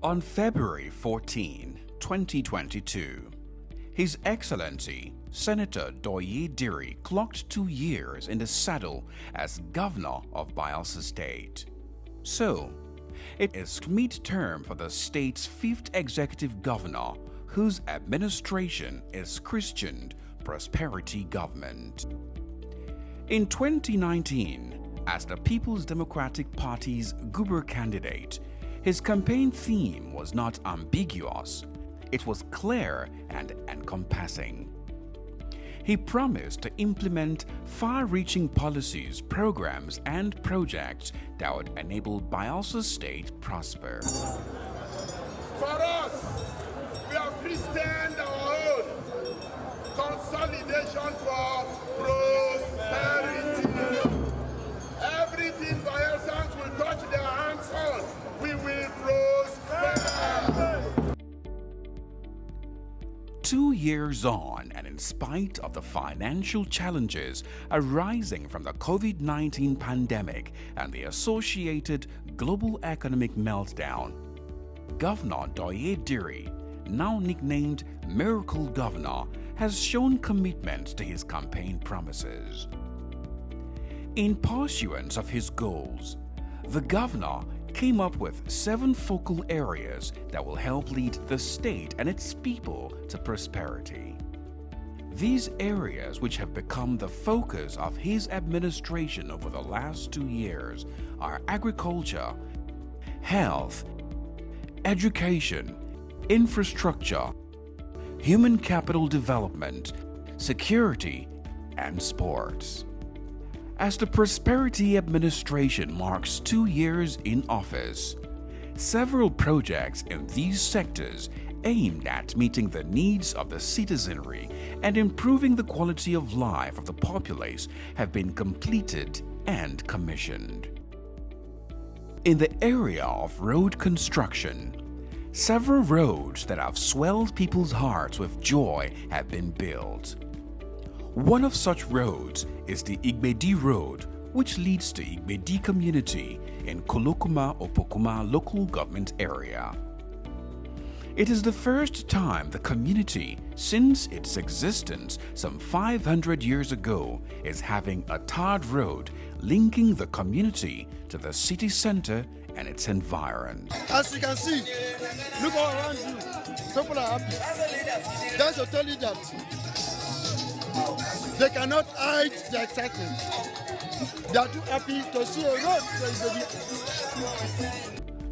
On February 14, 2022, His Excellency Senator Douye Diri clocked 2 years in the saddle as Governor of Bayelsa State. So, it is mid-term for the state's 5th executive governor, whose administration is christened Prosperity Government. In 2019, as the People's Democratic Party's Guber candidate, his campaign theme was not ambiguous, it was clear and encompassing. He promised to implement far-reaching policies, programs, and projects that would enable Bayelsa State prosper. For us, we have christened our own consolidation for prosperity. Everything Bayelsans will touch their hands on, we will prosper. 2 years on, and in spite of the financial challenges arising from the COVID-19 pandemic and the associated global economic meltdown, Governor Douye Diri, now nicknamed Miracle Governor, has shown commitment to his campaign promises. In pursuance of his goals, the governor came up with 7 focal areas that will help lead the state and its people to prosperity. These areas, which have become the focus of his administration over the last 2 years, are agriculture, health, education, infrastructure, human capital development, security, and sports. As the Prosperity Administration marks 2 years in office, several projects in these sectors aimed at meeting the needs of the citizenry and improving the quality of life of the populace have been completed and commissioned. In the area of road construction, several roads that have swelled people's hearts with joy have been built. One of such roads is the Igbedi Road, which leads to Igbedi community in Kolokuma-Opokuma local government area. It is the first time the community, since its existence some 500 years ago, is having a tarred road linking the community to the city center and its environs. As you can see, look all around you, people are happy. That's to tell you that they cannot hide their excitement. They are too happy to see a road.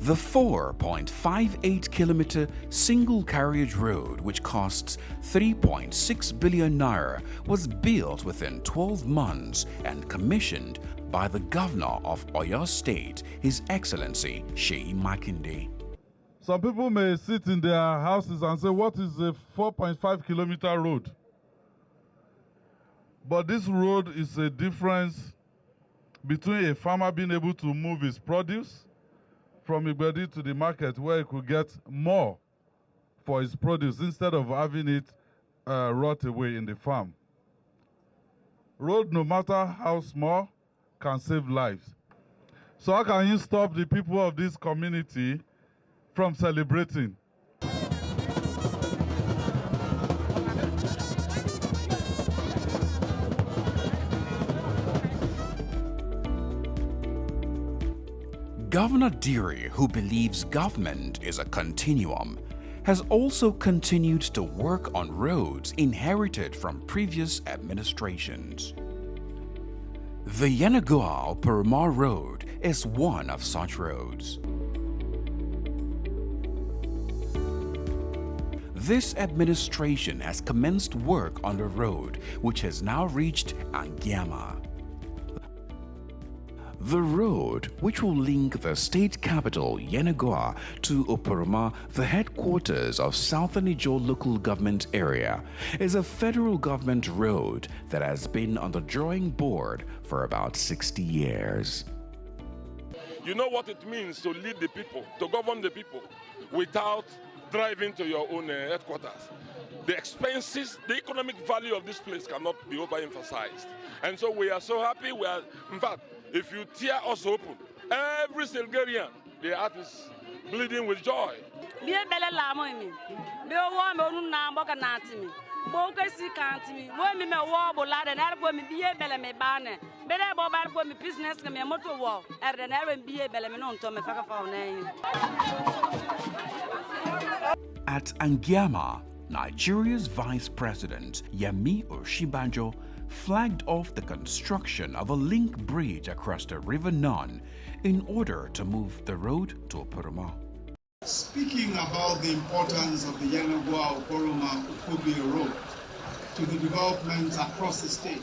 The 4.58-kilometer single-carriage road, which costs 3.6 billion naira, was built within 12 months and commissioned by the Governor of Oyo State, His Excellency Seyi Makinde. Some people may sit in their houses and say, what is a 4.5-kilometer road? But this road is a difference between a farmer being able to move his produce from Igbedi to the market where he could get more for his produce instead of having it rot away in the farm. Road, no matter how small, can save lives. So how can you stop the people of this community from celebrating? Governor Diri, who believes government is a continuum, has also continued to work on roads inherited from previous administrations. The Yenagoa-Oporoma Road is one of such roads. This administration has commenced work on the road, which has now reached Angiama. The road, which will link the state capital Yenagoa to Oporoma, the headquarters of Southern Ijo local government area, is a federal government road that has been on the drawing board for about 60 years. You know what it means to lead the people, to govern the people, without driving to your own headquarters. The expenses, the economic value of this place cannot be overemphasized. And so we are so happy. In fact, if you tear us open, every Bulgarian, their heart is bleeding with joy. At Angiama, Nigeria's Vice President Yemi Osinbajo flagged off the construction of a link bridge across the River Nun in order to move the road to Oporoma. Speaking about the importance of the Yenagoa-Oporoma-Ukobia Road to the developments across the state,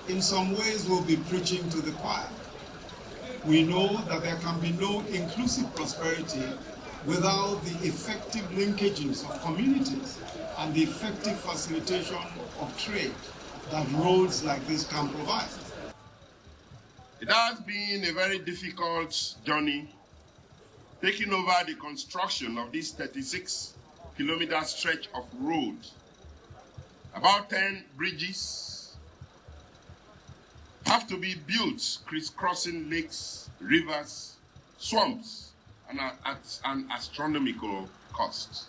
in some ways we'll be preaching to the choir. We know that there can be no inclusive prosperity without the effective linkages of communities and the effective facilitation of trade that roads like this can provide. It has been a very difficult journey taking over the construction of this 36-kilometer stretch of road. About 10 bridges have to be built, crisscrossing lakes, rivers, swamps, and at an astronomical cost.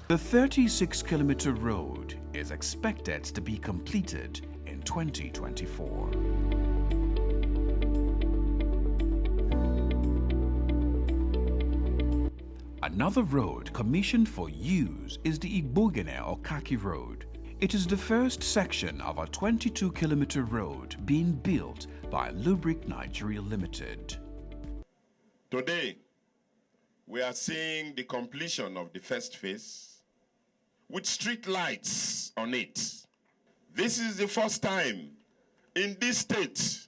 The 36-kilometer road is expected to be completed in 2024. Another road commissioned for use is the Igbogene or Kaki Road. It is the first section of a 22-kilometer road being built by Lubric Nigeria Limited. Today, we are seeing the completion of the first phase with street lights on it. This is the first time in this state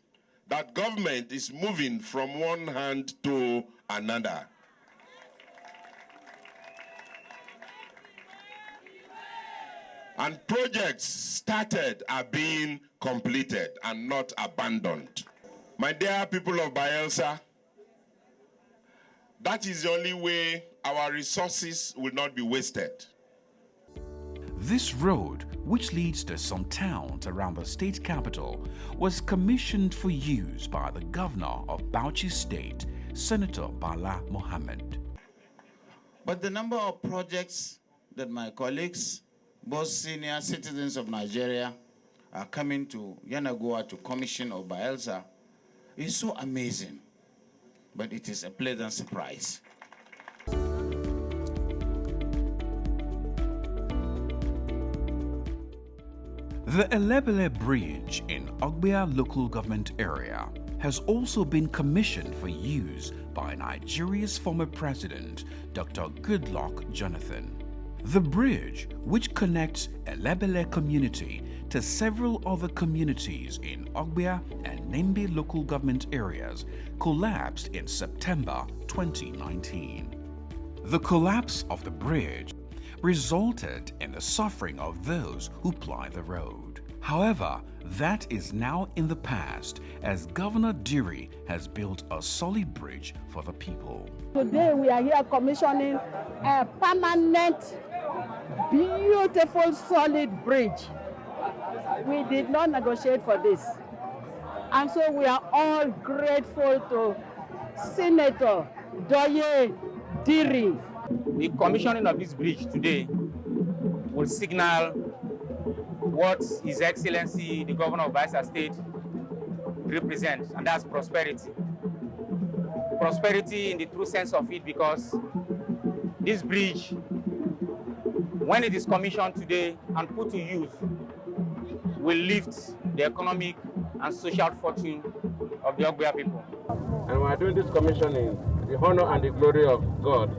that government is moving from one hand to another. And projects started are being completed and not abandoned. My dear people of Bayelsa, that is the only way our resources will not be wasted. This road, which leads to some towns around the state capital, was commissioned for use by the governor of Bauchi State, Senator Bala Mohammed. But the number of projects that my colleagues, both senior citizens of Nigeria, are coming to Yenagoa to commission or Bayelsa is so amazing, but it is a pleasant surprise. The Elebele Bridge in Ogbia local government area has also been commissioned for use by Nigeria's former president, Dr. Goodluck Jonathan. The bridge, which connects Elebele community to several other communities in Ogbia and Nembe local government areas, collapsed in September 2019. The collapse of the bridge resulted in the suffering of those who ply the road. However, that is now in the past as Governor Diri has built a solid bridge for the people. Today we are here commissioning a permanent, beautiful, solid bridge. We did not negotiate for this. And so we are all grateful to Senator Douye, Diri. The commissioning of this bridge today will signal what His Excellency, the Governor of Bayelsa State, represents, and that's prosperity. Prosperity in the true sense of it, because this bridge, when it is commissioned today and put to use, will lift the economic and social fortune of the Ogbia people. And we are doing this commissioning to the honor and the glory of God.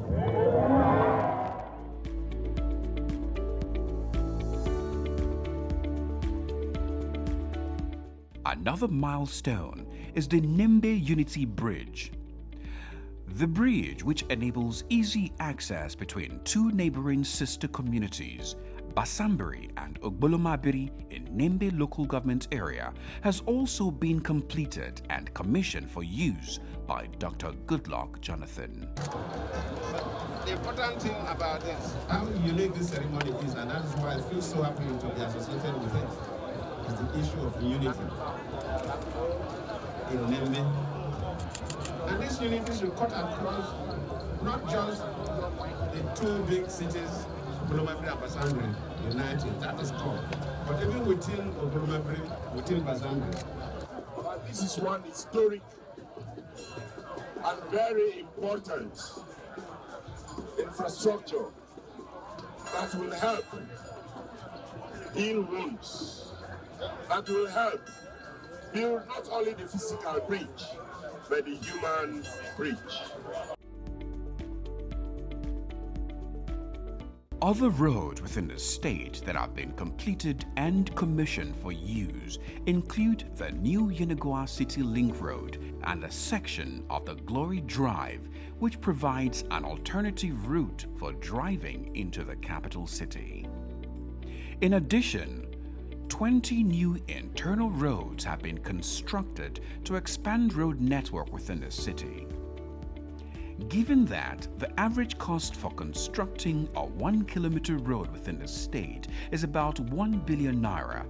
Another milestone is the Nembe Unity Bridge. The bridge, which enables easy access between two neighboring sister communities, Basambari and Ogbolomabiri in Nembe local government area, has also been completed and commissioned for use by Dr. Goodluck Jonathan. The important thing about this, how unique this ceremony is, and that is why I feel so happy to be associated with it, is the issue of unity in Nembe And this unity should cut across not just the two big cities, Ogbolomabiri and Basambri, united, that is core. But even within Ogbolomabiri, within Basambri. But this is one historic and very important infrastructure that will help heal wounds, that will help build not only the physical bridge, but the human bridge. Other roads within the state that have been completed and commissioned for use include the new Yenagoa City Link Road and a section of the Glory Drive, which provides an alternative route for driving into the capital city. In addition, 20 new internal roads have been constructed to expand road network within the city. Given that the average cost for constructing a 1-kilometer road within the state is about 1 billion naira,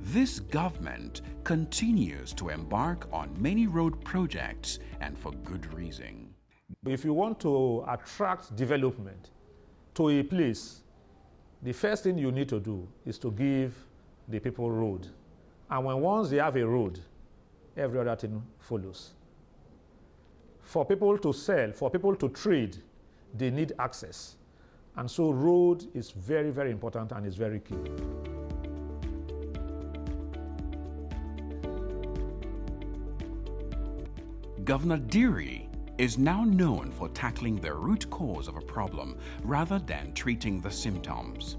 this government continues to embark on many road projects, and for good reason. If you want to attract development to a place, the first thing you need to do is to give the people road. And once they have a road, every other thing follows. For people to sell, for people to trade, they need access. And so road is very, very important and is very key. Governor Diri is now known for tackling the root cause of a problem rather than treating the symptoms.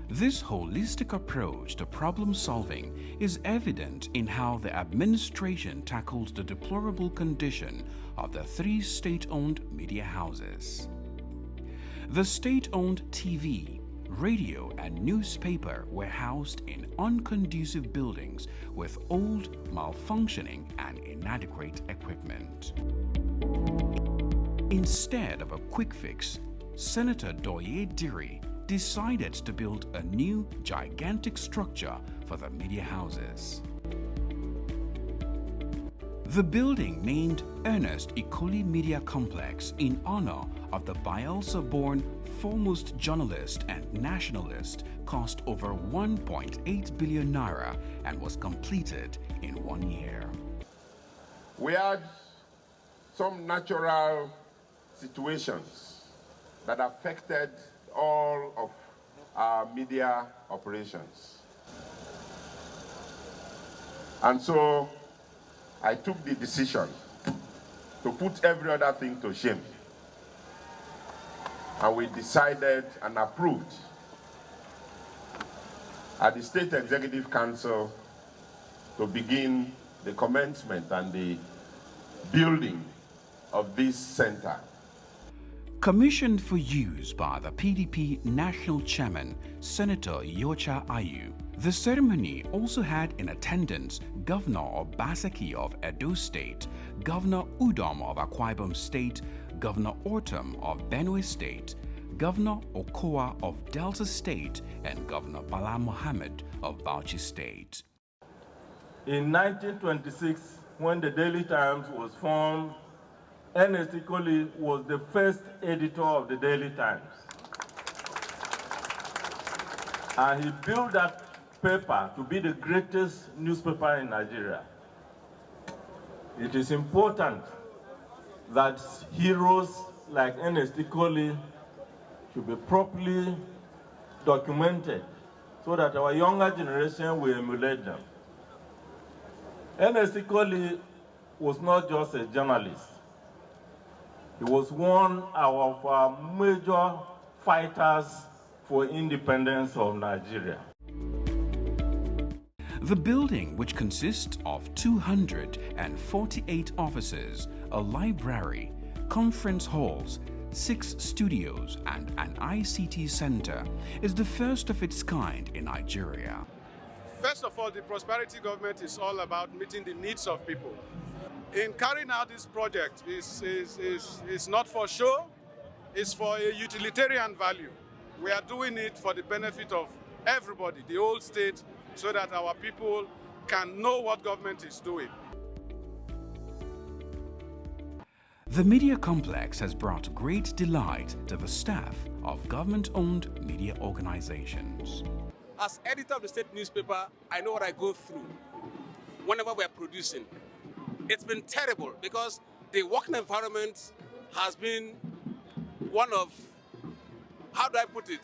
This holistic approach to problem solving is evident in how the administration tackled the deplorable condition of the 3 state-owned media houses. The state-owned TV, radio, and newspaper were housed in unconducive buildings with old, malfunctioning, and inadequate equipment. Instead of a quick fix, Senator Douye Diri decided to build a new, gigantic structure for the media houses. The building, named Ernest Ikoli Media Complex in honor of the Bayelsa-born foremost journalist and nationalist, cost over 1.8 billion naira and was completed in 1 year. We had some natural situations that affected all of our media operations. And so I took the decision to put every other thing to shame. And we decided and approved at the State Executive Council to begin the commencement and the building of this center. Commissioned for use by the PDP National Chairman, Senator Yocha Ayu, the ceremony also had in attendance Governor Obaseki of Edo State, Governor Udom of Akwa Ibom State, Governor Ortom of Benue State, Governor Okowa of Delta State, and Governor Bala Mohammed of Bauchi State. In 1926, when the Daily Times was formed, Ernest Ikoli was the first editor of the Daily Times. And he built that paper to be the greatest newspaper in Nigeria. It is important that heroes like Ernest Ikoli should be properly documented so that our younger generation will emulate them. Ernest Ikoli was not just a journalist. He was one of our major fighters for independence of Nigeria. The building, which consists of 248 offices, a library, conference halls, 6 studios, and an ICT center, is the first of its kind in Nigeria. First of all, the prosperity government is all about meeting the needs of people. In carrying out this project is not for show, it's for a utilitarian value. We are doing it for the benefit of everybody, the whole state, so that our people can know what government is doing. The media complex has brought great delight to the staff of government-owned media organizations. As editor of the state newspaper, I know what I go through whenever we're producing. It's been terrible because the working environment has been one of, how do I put it?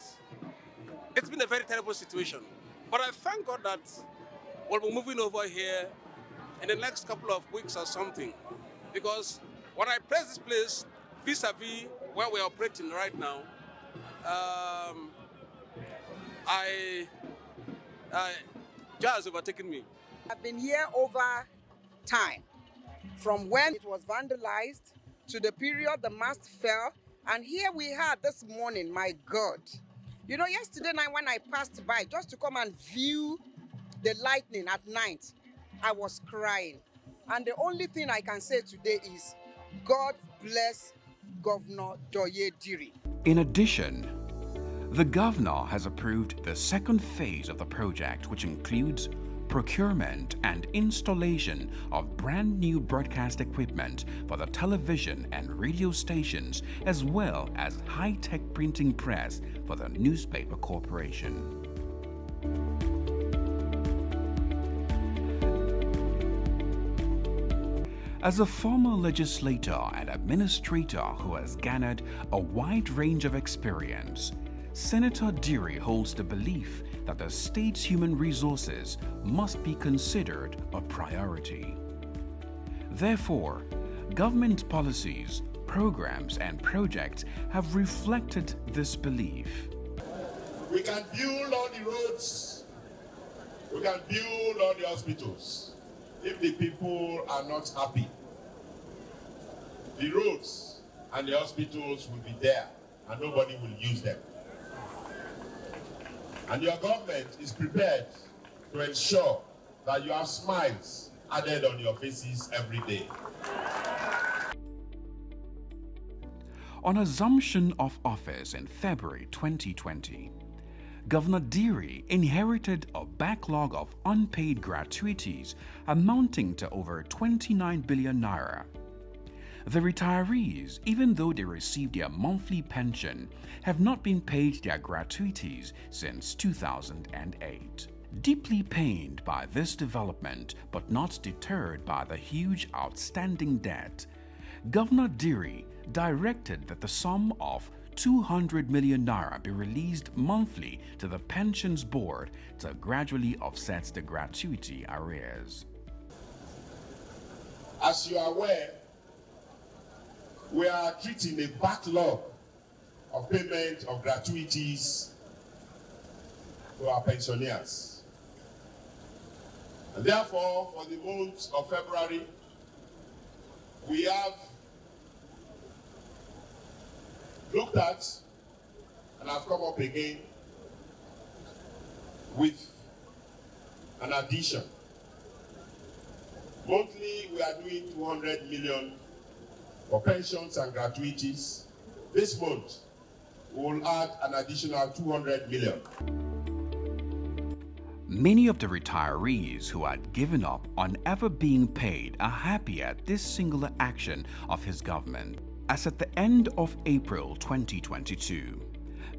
It's been a very terrible situation. But I thank God that we'll be moving over here in the next couple of weeks or something. Because when I place this place vis-a-vis where we're operating right now, Joy has overtaken me. I've been here over time, from when it was vandalized to the period the mast fell, and here we are this morning, my God. You know, yesterday night when I passed by just to come and view the lightning at night, I was crying. And the only thing I can say today is, God bless Governor Douye Diri. In addition, the governor has approved the second phase of the project, which includes procurement and installation of brand new broadcast equipment for the television and radio stations, as well as high-tech printing press for the newspaper corporation. As a former legislator and administrator who has garnered a wide range of experience, Senator Diri holds the belief that the state's human resources must be considered a priority. Therefore, government policies, programs, and projects have reflected this belief. We can build all the roads, we can build all the hospitals. If the people are not happy, the roads and the hospitals will be there and nobody will use them. And your government is prepared to ensure that you have smiles added on your faces every day. On assumption of office in February 2020, Governor Diri inherited a backlog of unpaid gratuities amounting to over 29 billion naira. The retirees, even though they received their monthly pension, have not been paid their gratuities since 2008. Deeply pained by this development, but not deterred by the huge outstanding debt, Governor Diri directed that the sum of 200 million naira be released monthly to the Pensions Board to gradually offset the gratuity arrears. As you are aware, we are treating a backlog of payment of gratuities to our pensioners. And therefore, for the month of February, we have looked at and have come up again with an addition. Monthly, we are doing 200 million for pensions and gratuities. This month, we will add an additional 200 million. Many of the retirees who had given up on ever being paid are happy at this singular action of his government. As at the end of April 2022,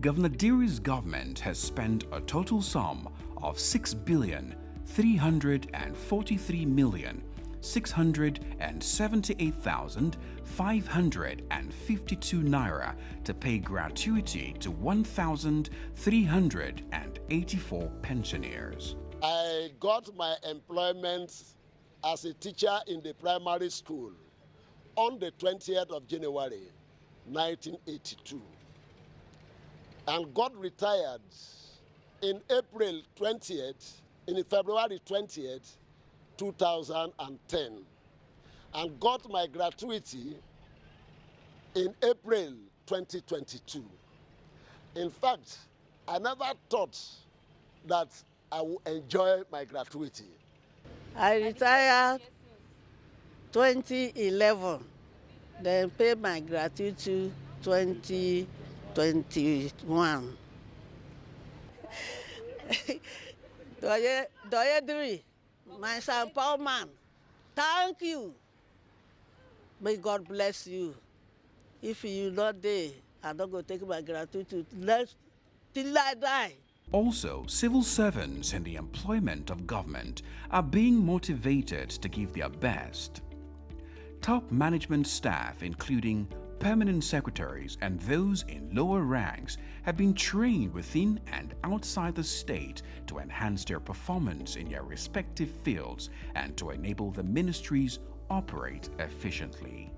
Governor Diri's government has spent a total sum of 6,343,678,552 naira to pay gratuity to 1,384 pensioners. I got my employment as a teacher in the primary school on the 20th of January, 1982, and got retired in February 20th, 2010, and got my gratuity in April 2022. In fact, I never thought that I would enjoy my gratuity. I retired 2011, then paid my gratuity 2021. Douye Diri, my St. Paul man, thank you. May God bless you. If you not there, I'm not going to take my gratitude till I die. Also, civil servants in the employment of government are being motivated to give their best. Top management staff, including permanent secretaries and those in lower ranks, have been trained within and outside the state to enhance their performance in their respective fields and to enable the ministries operate efficiently.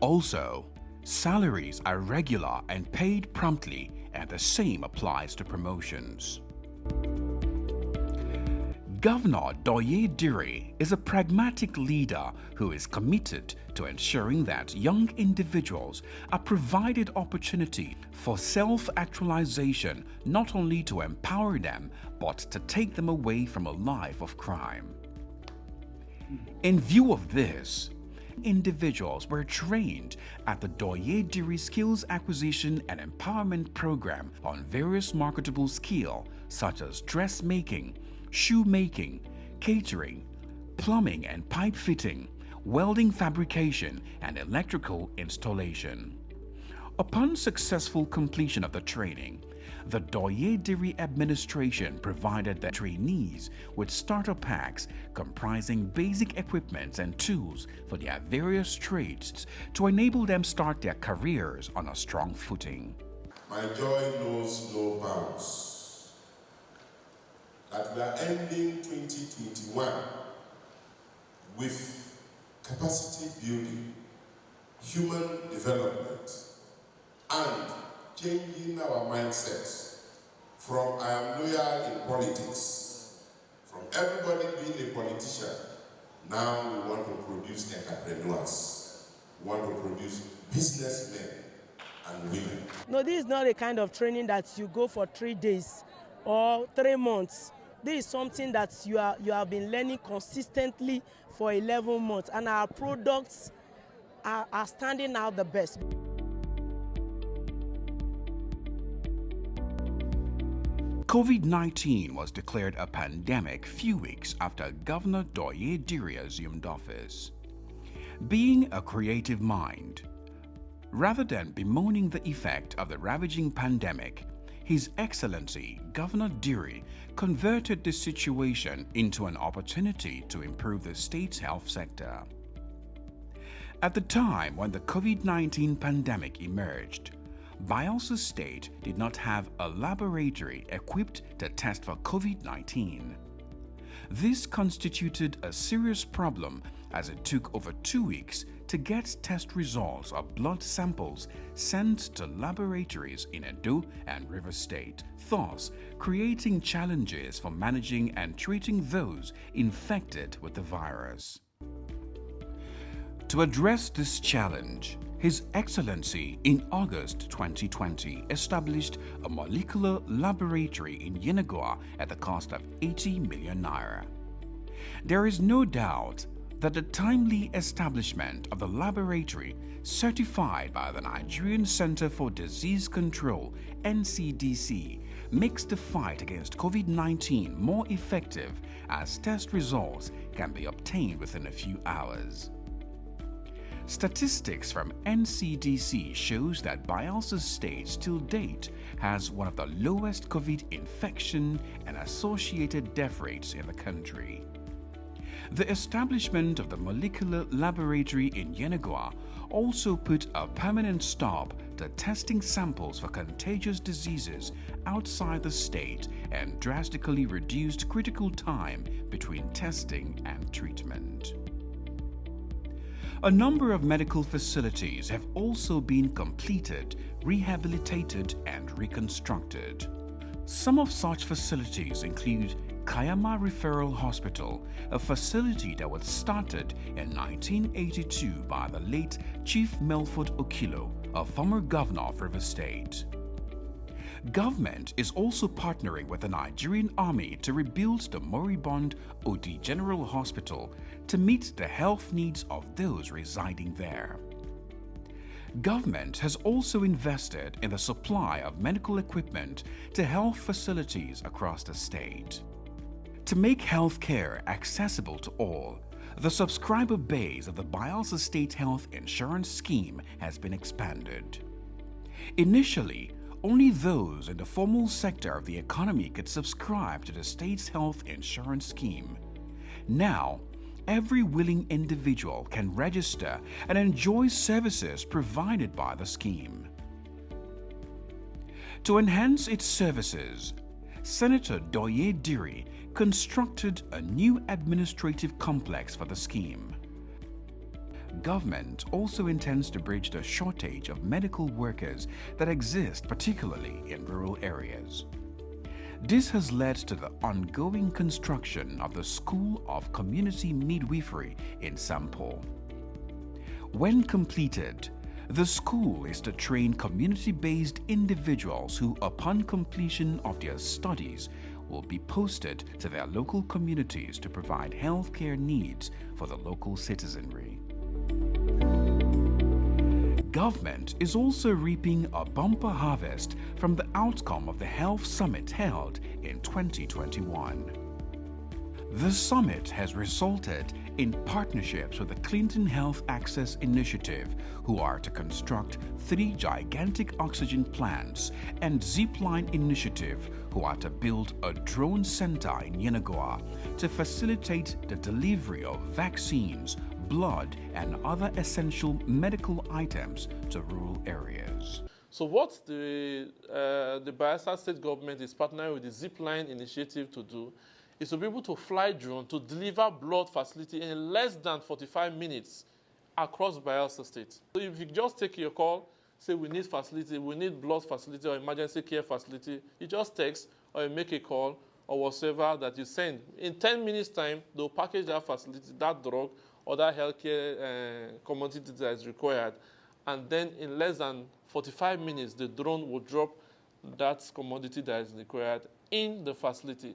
Also, salaries are regular and paid promptly, and the same applies to promotions. Governor Douye Diri is a pragmatic leader who is committed to ensuring that young individuals are provided opportunity for self-actualization, not only to empower them, but to take them away from a life of crime. In view of this, individuals were trained at the Douye Diri Skills Acquisition and Empowerment Program on various marketable skills such as dressmaking, shoemaking, catering, plumbing and pipe fitting, welding fabrication, and electrical installation. Upon successful completion of the training, the Douye Diri administration provided the trainees with starter packs comprising basic equipment and tools for their various trades to enable them start their careers on a strong footing. My joy knows no bounds that we are ending 2021 with capacity building, human development, and changing our mindsets from I am loyal in politics, from everybody being a politician. Now we want to produce entrepreneurs, we want to produce businessmen and women. No, this is not a kind of training that you go for 3 days or 3 months. This is something that you have been learning consistently for 11 months, and our products are standing out the best. COVID-19 was declared a pandemic few weeks after Governor Douye Diri assumed office. Being a creative mind, rather than bemoaning the effect of the ravaging pandemic, His Excellency Governor Diri converted this situation into an opportunity to improve the state's health sector. At the time when the COVID-19 pandemic emerged, Bayelsa State did not have a laboratory equipped to test for COVID-19. This constituted a serious problem as it took over 2 weeks to get test results of blood samples sent to laboratories in Edo and River State, thus creating challenges for managing and treating those infected with the virus. To address this challenge, His Excellency in August 2020 established a molecular laboratory in Yenagoa at the cost of 80 million naira. There is no doubt that the timely establishment of the laboratory, certified by the Nigerian Center for Disease Control (NCDC), makes the fight against COVID-19 more effective, as test results can be obtained within a few hours. Statistics from NCDC shows that Bayelsa State till date has one of the lowest COVID infection and associated death rates in the country. The establishment of the molecular laboratory in Yenagoa also put a permanent stop to testing samples for contagious diseases outside the state and drastically reduced critical time between testing and treatment. A number of medical facilities have also been completed, rehabilitated, and reconstructed. Some of such facilities include Kayama Referral Hospital, a facility that was started in 1982 by the late Chief Melford Okilo, a former governor of River State. Government is also partnering with the Nigerian Army to rebuild the moribund Odi General Hospital to meet the health needs of those residing there. Government has also invested in the supply of medical equipment to health facilities across the state. To make health care accessible to all, The subscriber base of the Bayelsa State Health Insurance Scheme has been expanded. Initially, only those in the formal sector of the economy could subscribe to the state's health insurance scheme. Now, every willing individual can register and enjoy services provided by the scheme. To enhance its services, Senator Douye Diri constructed a new administrative complex for the scheme. Government also intends to bridge the shortage of medical workers that exist particularly in rural areas. This has led to the ongoing construction of the School of Community Midwifery in Sampo. When completed, the school is to train community-based individuals who, upon completion of their studies, will be posted to their local communities to provide healthcare needs for the local citizenry. Government is also reaping a bumper harvest from the outcome of the Health Summit held in 2021. The summit has resulted in partnerships with the Clinton Health Access Initiative, who are to construct 3 gigantic oxygen plants, and Zipline Initiative, who are to build a drone center in Yenagoa to facilitate the delivery of vaccines, blood, and other essential medical items to rural areas. So what the Bayelsa State government is partnering with the Zipline Initiative to do is to be able to fly drone to deliver blood facility in less than 45 minutes across Bayelsa State. So if you just take your call, say we need facility, we need blood facility or emergency care facility, you just text or you make a call or whatever that you send. In 10 minutes time, they'll package that facility, that drug, or that healthcare commodity that is required. And then in less than 45 minutes, the drone will drop that commodity that is required in the facility.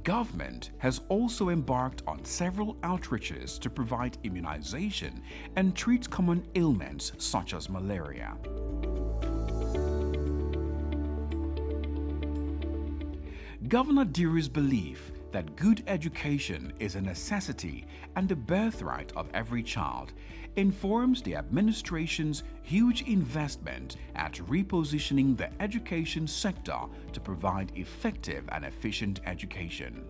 Government has also embarked on several outreaches to provide immunization and treat common ailments such as malaria. Governor Diri's belief that good education is a necessity and the birthright of every child informs the administration's huge investment at repositioning the education sector to provide effective and efficient education.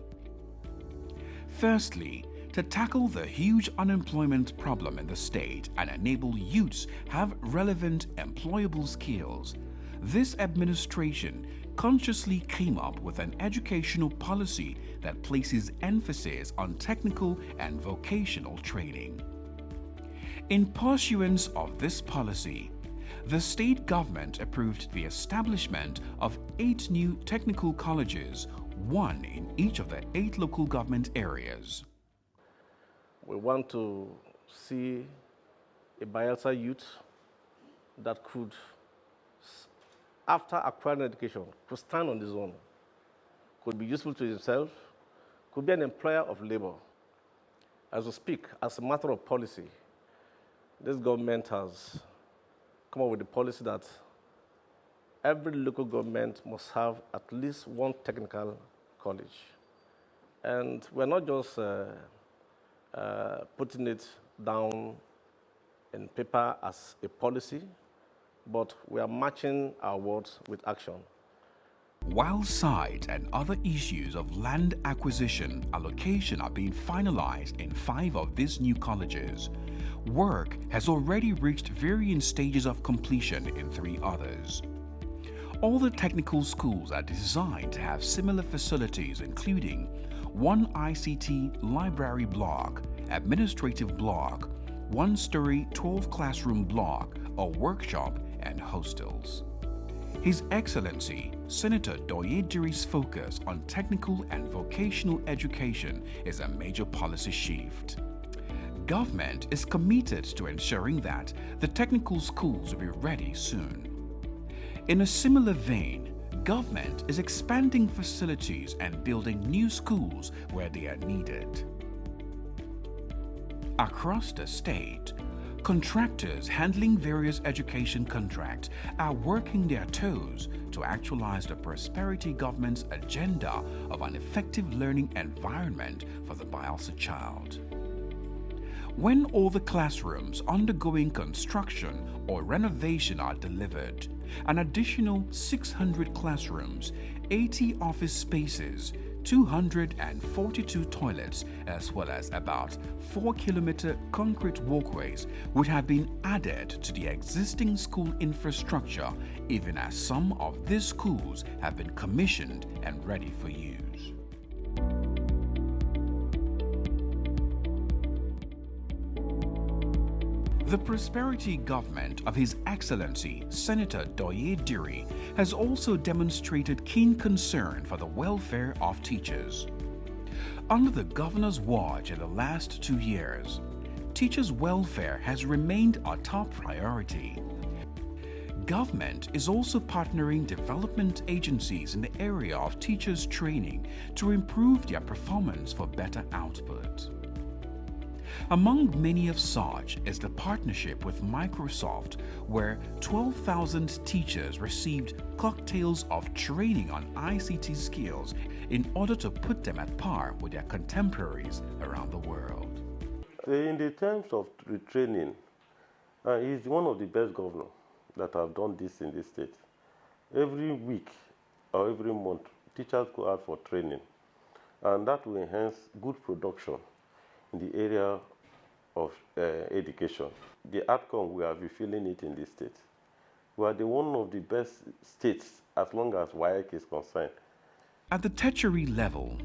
Firstly, to tackle the huge unemployment problem in the state and enable youths have relevant employable skills, this administration consciously came up with an educational policy that places emphasis on technical and vocational training. In pursuance of this policy, the state government approved the establishment of 8 new technical colleges, 1 in each of the 8 local government areas. We want to see a Bayelsa youth that could, after acquiring education, could stand on his own, could be useful to himself, could be an employer of labor. As we speak, as a matter of policy, this government has come up with a policy that every local government must have at least 1 technical college. And we're not just putting it down in paper as a policy, but we are matching our words with action. While site and other issues of land acquisition allocation are being finalized in 5 of these new colleges, work has already reached varying stages of completion in 3 others. All the technical schools are designed to have similar facilities, including 1 ICT library block, administrative block, 1-story 12-classroom block, a workshop, and hostels. His Excellency, Senator Douye Diri's focus on technical and vocational education is a major policy shift. Government is committed to ensuring that the technical schools will be ready soon. In a similar vein, government is expanding facilities and building new schools where they are needed. Across the state, contractors handling various education contracts are working their toes to actualize the prosperity government's agenda of an effective learning environment for the Bayelsa child. When all the classrooms undergoing construction or renovation are delivered, an additional 600 classrooms, 80 office spaces, 242 toilets, as well as about 4-kilometer concrete walkways would have been added to the existing school infrastructure, even as some of these schools have been commissioned and ready for use. The prosperity government of His Excellency Senator Douye Diri has also demonstrated keen concern for the welfare of teachers. Under the governor's watch in the last 2 years, teachers' welfare has remained a top priority. Government is also partnering development agencies in the area of teachers' training to improve their performance for better output. Among many of such is the partnership with Microsoft, where 12,000 teachers received cocktails of training on ICT skills in order to put them at par with their contemporaries around the world. In the terms of retraining, he's one of the best governors that have done this in this state. Every week or every month, teachers go out for training, and that will enhance good production in the area of education. The outcome, we are feeling it in this state. We are one of the best states as long as WAEC is concerned. At the tertiary level,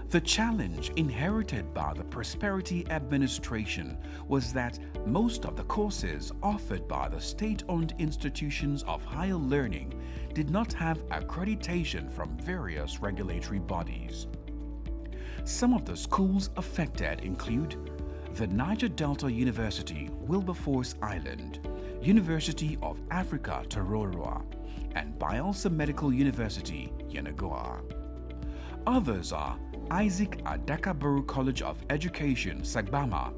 the challenge inherited by the Prosperity Administration was that most of the courses offered by the state-owned institutions of higher learning did not have accreditation from various regulatory bodies. Some of the schools affected include the Niger Delta University, Wilberforce Island, University of Africa, Tororoa, and Bayelsa Medical University, Yenagoa. Others are Isaac Adakaburu College of Education, Sagbama,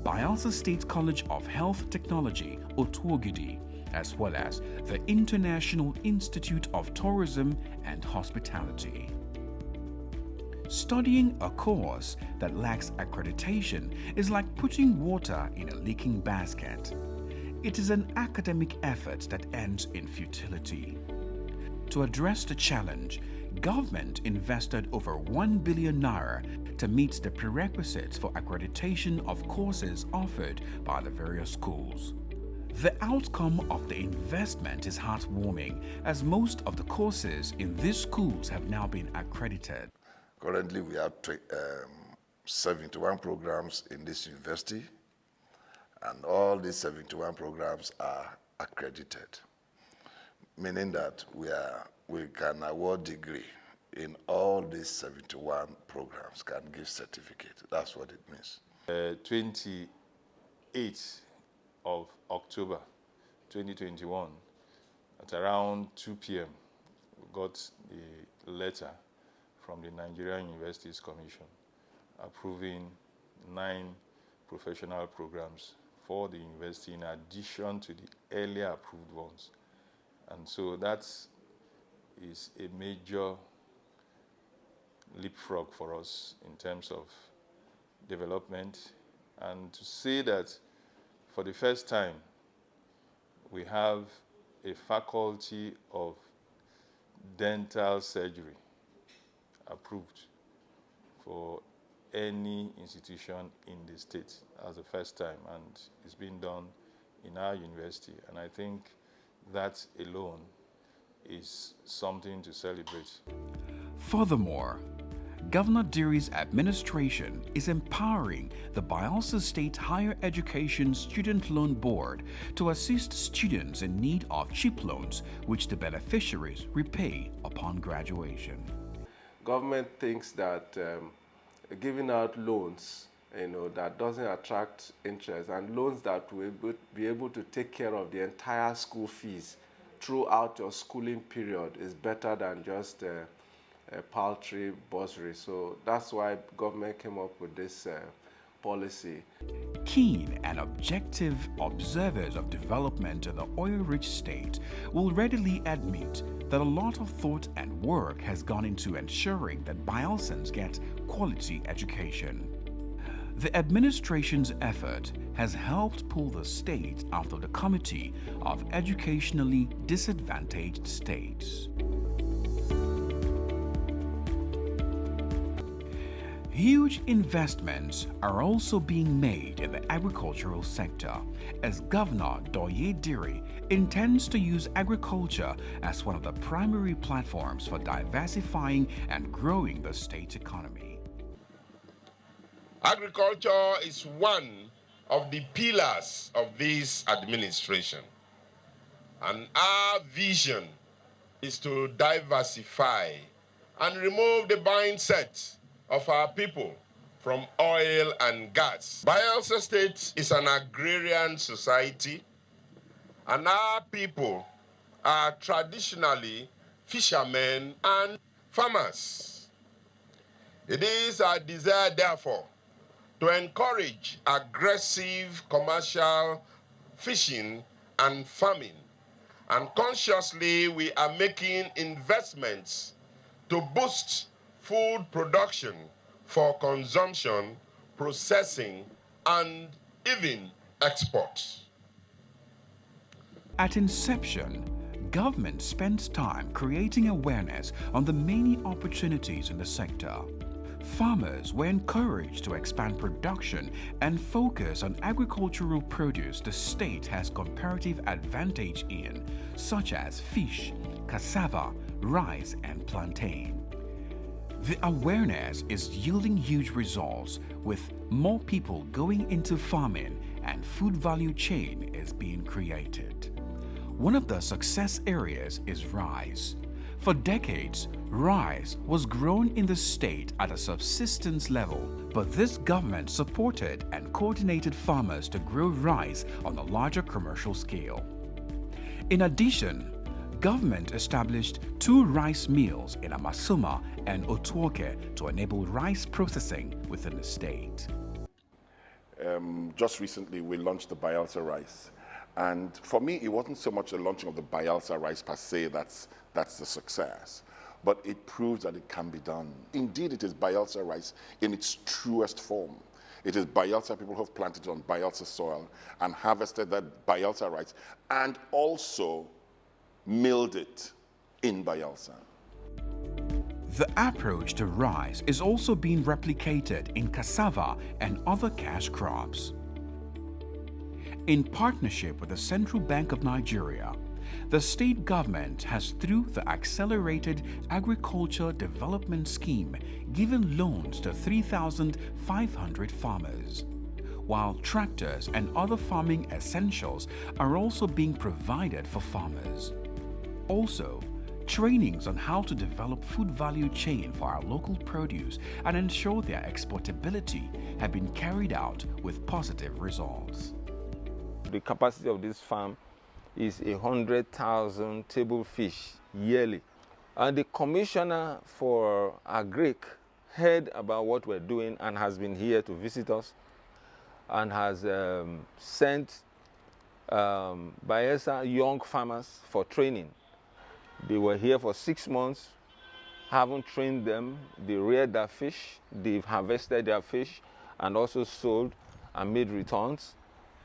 Bayelsa State College of Health Technology, Otuogidi, as well as the International Institute of Tourism and Hospitality. Studying a course that lacks accreditation is like putting water in a leaking basket. It is an academic effort that ends in futility. To address the challenge, government invested over 1 billion naira to meet the prerequisites for accreditation of courses offered by the various schools. The outcome of the investment is heartwarming, as most of the courses in these schools have now been accredited. Currently, we have 71 programs in this university, and all these 71 programs are accredited, meaning that we can award degree in all these 71 programs, can give certificate. That's what it means. 28th of October 2021, at around 2 p.m., we got the letter from the Nigerian Universities Commission approving 9 professional programs for the university in addition to the earlier approved ones. And so that is a major leapfrog for us in terms of development, and to say that for the first time we have a faculty of dental surgery approved for any institution in the state as the first time, and it's been done in our university. And I think that alone is something to celebrate. Furthermore, Governor Diri's administration is empowering the Bayelsa State Higher Education Student Loan Board to assist students in need of cheap loans, which the beneficiaries repay upon graduation. Government thinks that giving out loans, that doesn't attract interest, and loans that will be able to take care of the entire school fees throughout your schooling period is better than just a paltry bursary. So that's why government came up with this policy. Keen and objective observers of development in the oil-rich state will readily admit that a lot of thought and work has gone into ensuring that Bayelsans get quality education. The administration's effort has helped pull the state out of the Committee of Educationally Disadvantaged States. Huge investments are also being made in the agricultural sector, as Governor Douye Diri intends to use agriculture as one of the primary platforms for diversifying and growing the state's economy. Agriculture is one of the pillars of this administration, and our vision is to diversify and remove the mindset of our people from oil and gas. Bayelsa State is an agrarian society, and our people are traditionally fishermen and farmers. It is our desire, therefore, to encourage aggressive commercial fishing and farming, and consciously we are making investments to boost food production for consumption, processing, and even export. At inception, government spends time creating awareness on the many opportunities in the sector. Farmers were encouraged to expand production and focus on agricultural produce the state has comparative advantage in, such as fish, cassava, rice, and plantain. The awareness is yielding huge results, with more people going into farming and food value chain is being created. One of the success areas is rice. For decades, rice was grown in the state at a subsistence level, but this government supported and coordinated farmers to grow rice on a larger commercial scale. In addition, government established 2 rice mills in Amasoma and Otuoke to enable rice processing within the state. Just recently, we launched the Bayelsa rice. And for me, it wasn't so much the launching of the Bayelsa rice per se that's the success, but it proves that it can be done. Indeed, it is Bayelsa rice in its truest form. It is Bayelsa people who have planted on Bayelsa soil and harvested that Bayelsa rice and also milled it in Bayelsa. The approach to rice is also being replicated in cassava and other cash crops. In partnership with the Central Bank of Nigeria, the state government has, through the Accelerated Agriculture Development Scheme, given loans to 3,500 farmers, while tractors and other farming essentials are also being provided for farmers. Also, trainings on how to develop food value chain for our local produce and ensure their exportability have been carried out with positive results. The capacity of this farm is 100,000 table fish yearly. And the commissioner for Agric heard about what we're doing and has been here to visit us and has sent Bayelsa young farmers for training. They were here for 6 months, haven't trained them, they reared their fish, they've harvested their fish and also sold and made returns.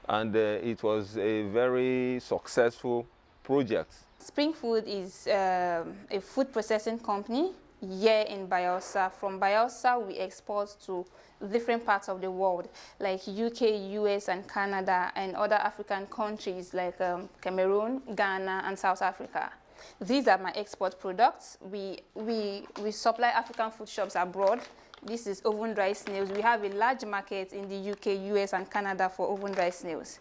And it was a very successful project. Spring Food is a food processing company here in Bayelsa. From Bayelsa, we export to different parts of the world, like UK, US, and Canada, and other African countries like Cameroon, Ghana, and South Africa. These are my export products. We supply African food shops abroad. This is oven-dried snails. We have a large market in the UK, US, and Canada for oven-dried snails.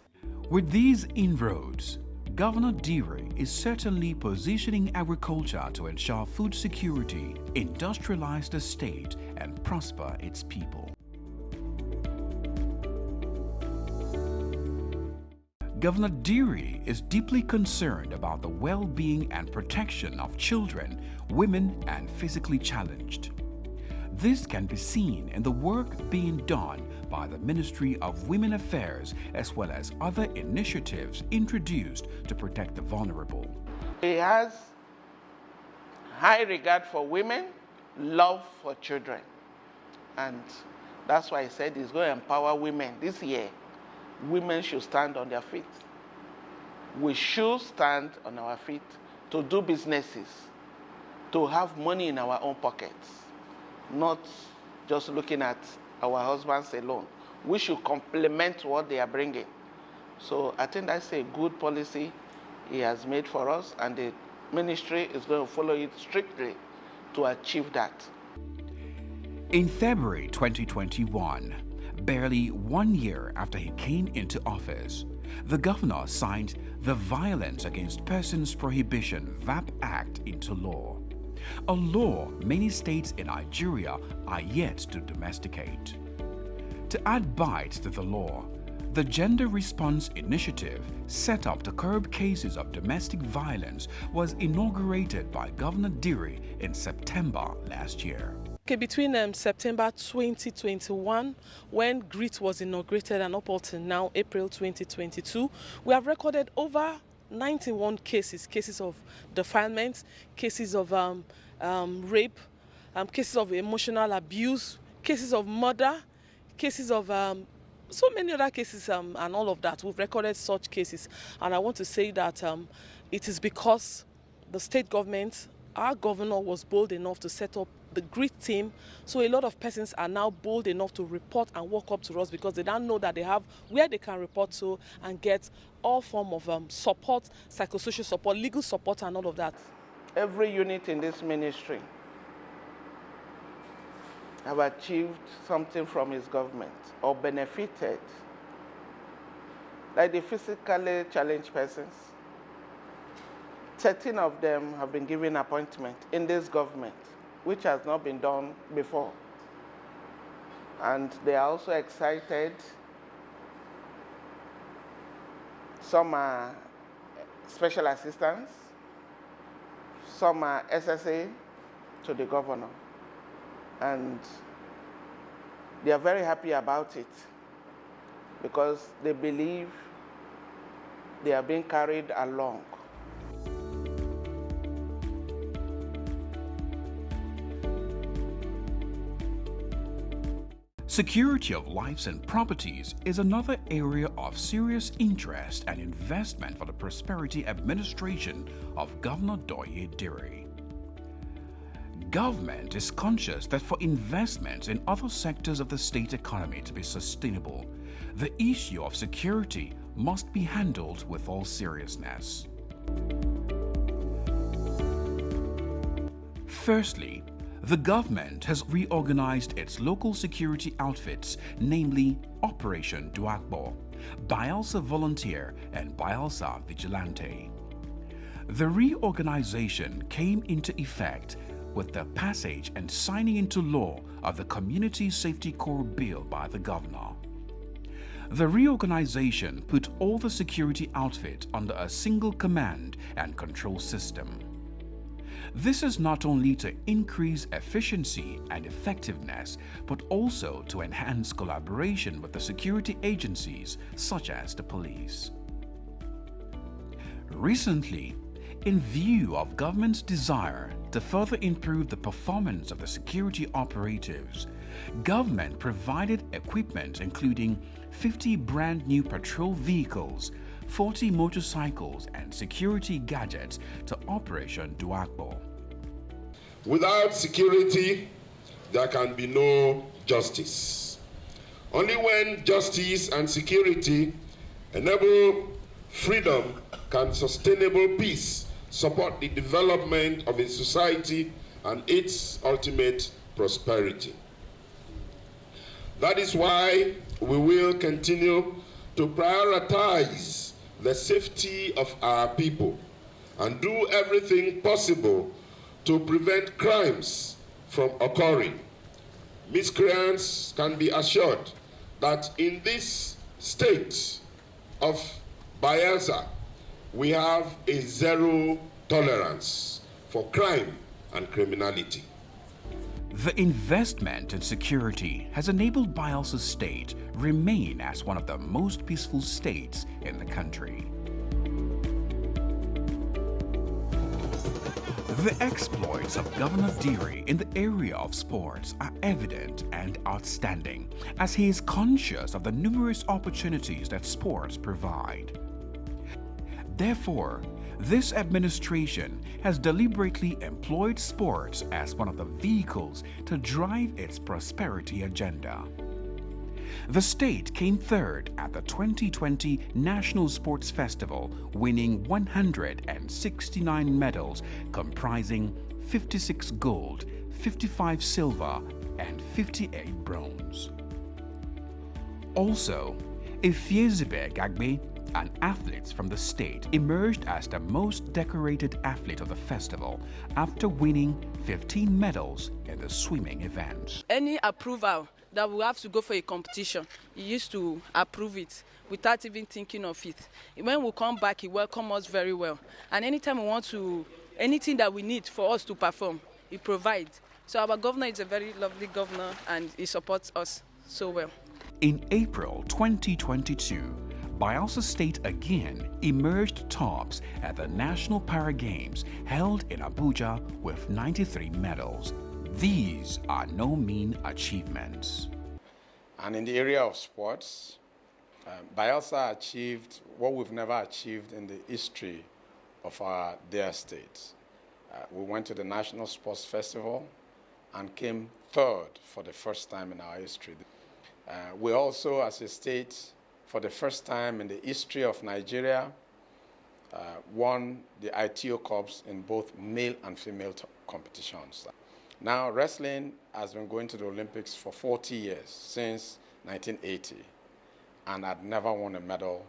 With these inroads, Governor Diri is certainly positioning agriculture to ensure food security, industrialize the state, and prosper its people. Governor Diri is deeply concerned about the well-being and protection of children, women, and physically challenged. This can be seen in the work being done by the Ministry of Women Affairs as well as other initiatives introduced to protect the vulnerable. He has high regard for women, love for children, and That's why I said it's going to empower women. This year, women should stand on their feet. We should stand on our feet to do businesses, to have money in our own pockets, not just looking at our husbands alone. We should complement what they are bringing. So I think that's a good policy he has made for us, and the ministry is going to follow it strictly to achieve that. In February 2021, barely 1 year after he came into office, the governor signed the Violence Against Persons Prohibition (VAP) Act into law, a law many states in Nigeria are yet to domesticate. To add bite to the law, the Gender Response Initiative, set up to curb cases of domestic violence, was inaugurated by Governor Diri in September last year. Okay, between September 2021, when GRIT was inaugurated, and up until now, April 2022, we have recorded over 91 cases of defilement, cases of rape, cases of emotional abuse, cases of murder, cases of so many other cases and all of that. We've recorded such cases, and I want to say that it is because the state government, our governor, was bold enough to set up the GRIT team, so a lot of persons are now bold enough to report and walk up to us because they don't know that they have where they can report to and get all form of support, psychosocial support, legal support, and all of that. Every unit in this ministry have achieved something from his government or benefited. Like the physically challenged persons, 13 of them have been given appointment in this government, which has not been done before. And they are also excited. Some are special assistants, some are SSA to the governor. And they are very happy about it because they believe they are being carried along. Security of lives and properties is another area of serious interest and investment for the Prosperity Administration of Governor Douye Diri. Government is conscious that for investments in other sectors of the state economy to be sustainable, the issue of security must be handled with all seriousness. Firstly, the government has reorganized its local security outfits, namely Operation Douye, Bayelsa Volunteer, and Bayelsa Vigilante. The reorganization came into effect with the passage and signing into law of the Community Safety Corps Bill by the governor. The reorganization put all the security outfit under a single command and control system. This is not only to increase efficiency and effectiveness, but also to enhance collaboration with the security agencies such as the police. Recently, in view of government's desire to further improve the performance of the security operatives, government provided equipment including 50 brand new patrol vehicles, 40 motorcycles, and security gadgets to Operation Douye. Without security, there can be no justice. Only when justice and security enable freedom can sustainable peace support the development of a society and its ultimate prosperity. That is why we will continue to prioritize the safety of our people and do everything possible to prevent crimes from occurring. Miscreants can be assured that in this state of Bayelsa, we have a zero tolerance for crime and criminality. The investment in security has enabled Bayelsa State remain as one of the most peaceful states in the country. The exploits of Governor Diri in the area of sports are evident and outstanding, as he is conscious of the numerous opportunities that sports provide. Therefore, this administration has deliberately employed sports as one of the vehicles to drive its prosperity agenda. The state came third at the 2020 National Sports Festival, winning 169 medals comprising 56 gold, 55 silver, and 58 bronze. Also, Ifezibe Gagbe, an athlete from the state, emerged as the most decorated athlete of the festival after winning 15 medals in the swimming event. Any approval that we have to go for a competition, he used to approve it without even thinking of it. When we come back, he welcomes us very well. And anytime we want to, anything that we need for us to perform, he provides. So our governor is a very lovely governor and he supports us so well. In April 2022, Bayelsa State again emerged tops at the National Para Games held in Abuja with 93 medals. These are no mean achievements. And in the area of sports, Bayelsa achieved what we've never achieved in the history of our dear state. We went to the National Sports Festival and came third for the first time in our history. We also, as a state, for the first time in the history of Nigeria, won the ITO Cups in both male and female competitions. Now, wrestling has been going to the Olympics for 40 years, since 1980, and had never won a medal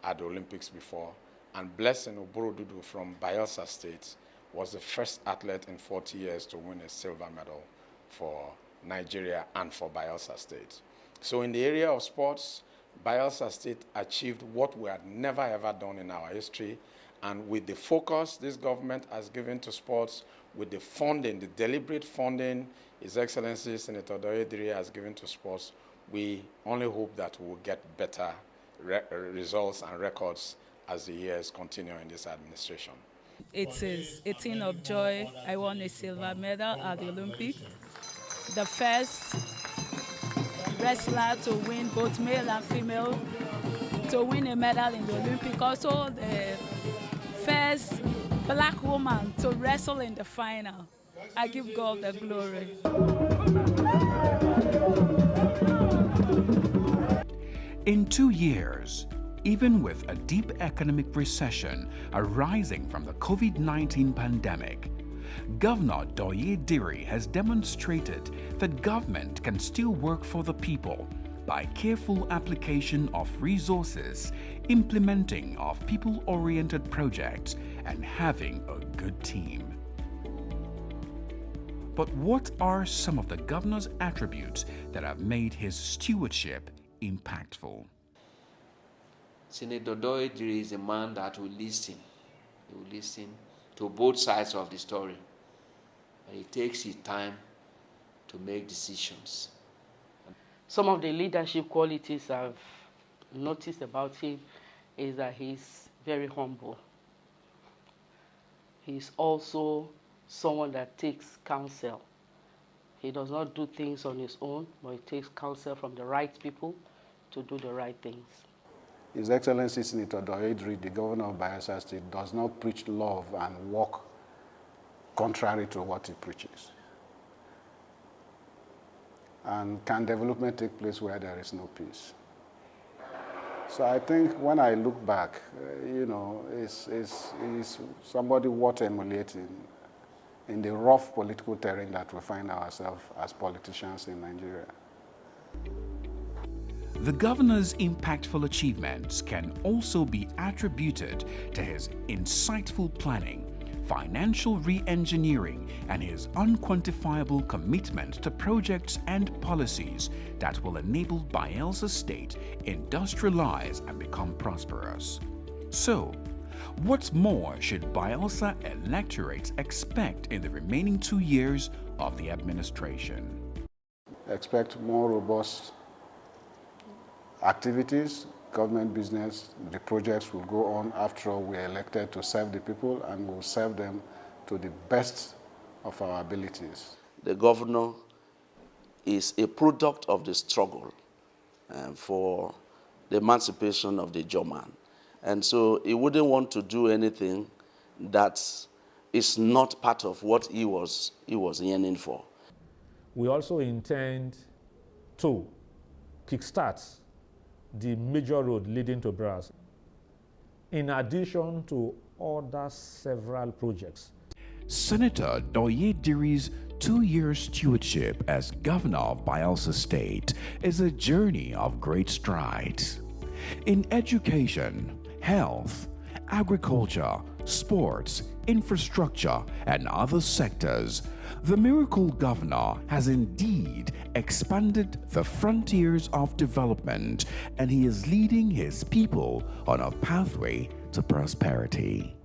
at the Olympics before. And Blessing Oborodudu from Bayelsa State was the first athlete in 40 years to win a silver medal for Nigeria and for Bayelsa State. So in the area of sports, Bayelsa State achieved what we had never ever done in our history. And with the focus this government has given to sports, with the funding, the deliberate funding His Excellency Senator Douye has given to sports, we only hope that we will get better results and records as the years continue in this administration. It is a thing of joy. I won a silver medal at the Olympics. The first wrestler to win, both male and female, to win a medal in the Olympics. Also the first black woman to wrestle in the final. I give God the glory. In 2 years, even with a deep economic recession arising from the COVID-19 pandemic, Governor Douye Diri has demonstrated that government can still work for the people by careful application of resources, implementing of people-oriented projects, and having a good team. But what are some of the governor's attributes that have made his stewardship impactful? Senator Douye Diri is a man that will listen. He will listen to both sides of the story. And he takes his time to make decisions. Some of the leadership qualities I've noticed about him is that he's very humble. He's also someone that takes counsel. He does not do things on his own, but he takes counsel from the right people to do the right things. His Excellency Senator Douye Diri, the governor of Bayelsa State, does not preach love and walk contrary to what he preaches. And can development take place where there is no peace? So I think when I look back, it's somebody worth emulating in the rough political terrain that we find ourselves as politicians in Nigeria. The governor's impactful achievements can also be attributed to his insightful planning, financial re-engineering, and his unquantifiable commitment to projects and policies that will enable Bayelsa State industrialize and become prosperous. So, what more should Bayelsa electorates expect in the remaining 2 years of the administration? Expect more robust activities, government business. The projects will go on. After all, we're elected to serve the people, and we'll serve them to the best of our abilities. The governor is a product of the struggle for the emancipation of the German. And so he wouldn't want to do anything that is not part of what he was yearning for. We also intend to kickstart the major road leading to Brass, in addition to other several projects. Senator Douye Diri's 2-year stewardship as governor of Bayelsa State is a journey of great strides. In education, health, agriculture, sports, infrastructure, and other sectors, the miracle governor has indeed expanded the frontiers of development, and he is leading his people on a pathway to prosperity.